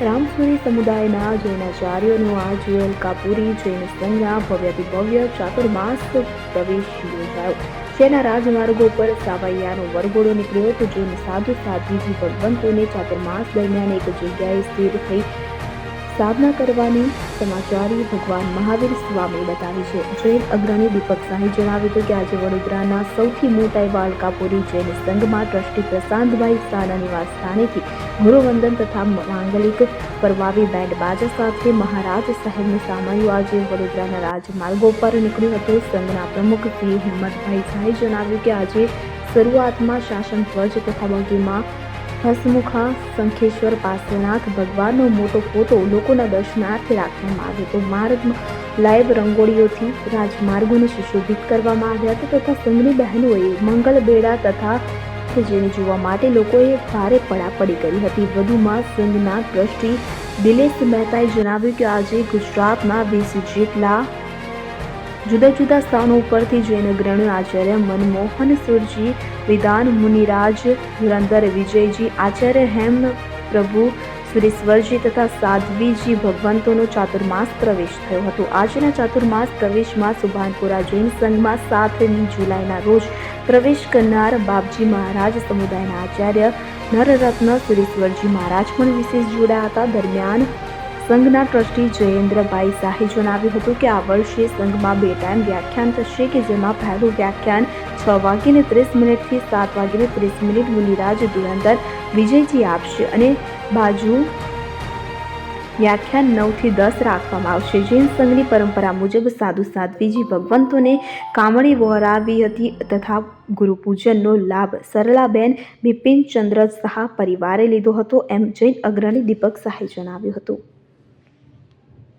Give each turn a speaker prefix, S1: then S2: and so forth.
S1: રામસુરી સમુદાયના જૈનાચાર્યોનું આજ અલકાપુરી જૈન સંઘના ભવ્યાતિભવ્ય ચાતુર્માસ પ્રવેશ યોજાયો। શહેરના રાજમાર્ગો પર સાવૈયાનો વરઘોડો નીકળ્યો તો જૈન સાધુ સાધ્વીજી ભગવંતોને ચાતુર્માસ દરમિયાન એક જગ્યાએ સ્થિર થઈ સાધના કરવાની સમાચારી ભગવાન મહાવીર સ્વામી બતાવી છે। જૈન અગ્રણી દીપક શાહે જણાવ્યું હતું કે આજે વડોદરાના સૌથી મોટા એવા અલકાપુરી જૈન સંઘમાં ટ્રસ્ટી પ્રશાંતભાઈ શાહના નિવાસ સ્થાનેથી ગુરુવંદન તથા માંગલિક પરવાવી બેન્ડ બાજા સાથે મહારાજ સાહેબનું સામાયું આજે વડોદરાના રાજમાર્ગો પર નીકળ્યું હતું। સંઘના પ્રમુખ શ્રી હિંમતભાઈ શાહે જણાવ્યું કે આજે શરૂઆતમાં શાસન ધ્વજ તથા બગીમાં હસમુખા શંખેશ્વર પાર્શ્વનાથ ભગવાનનો મોટો ફોટો લોકોના દર્શનાર્થે રાખવામાં આવ્યો તો માર્ગમાં લાઈવ રંગોળીઓથી રાજમાર્ગોને સુશોભિત કરવામાં આવ્યા હતા તથા સંઘની બહેનોએ મંગલ બેડા તથા જેને જોવા માટે લોકોએ ભારે પડાપડી કરી હતી। વધુમાં સંઘના ટ્રસ્ટી દિલેશ મહેતાએ જણાવ્યું કે આજે ગુજરાતના 20 જેટલા જુદા જુદા સ્થાનો ઉપરથી જૈન અગ્રણીઓ આચાર્ય મનમોહન સુરજી, વિધાન મુનિરાજ, ધુરંધર વિજયજી, આચાર્ય હેમ પ્રભુ સુરેશ્વરજી તથા સાધ્વીજી ભગવંતોનો ચાતુર્માસ પ્રવેશ થયો હતો। આજના ચાતુર્માસ પ્રવેશમાં સુભાનપુરા જૈન સંઘમાં 7મી જુલાઈના રોજ પ્રવેશ કરનાર બાપજી મહારાજ સમુદાયના આચાર્ય નરરત્ન સુરેશ્વરજી મહારાજ પણ વિશેષ જોડાયા હતા। દરમિયાન સંઘના ટ્રસ્ટી જયેન્દ્રભાઈ શાહે જણાવ્યું હતું કે આ વર્ષે સંઘમાં 2 ટાઈમ વ્યાખ્યાન થશે કે જેમાં પહેલું વ્યાખ્યાન 6:30 થી 7:30 મુનિરાજ ધુરંધર વિજયજી આપશે અને બાજુ વ્યાખ્યાન 9 થી 10 રાખવામાં આવશે। જૈન સંઘની પરંપરા મુજબ સાધુ સાધ્વીજી ભગવંતોને કામળી વહોરાવી હતી તથા ગુરુપૂજનનો લાભ સરલાબેન બિપિનચંદ્ર શાહ પરિવારે લીધો હતો એમ જૈન અગ્રણી દીપક શાહે જણાવ્યું હતું।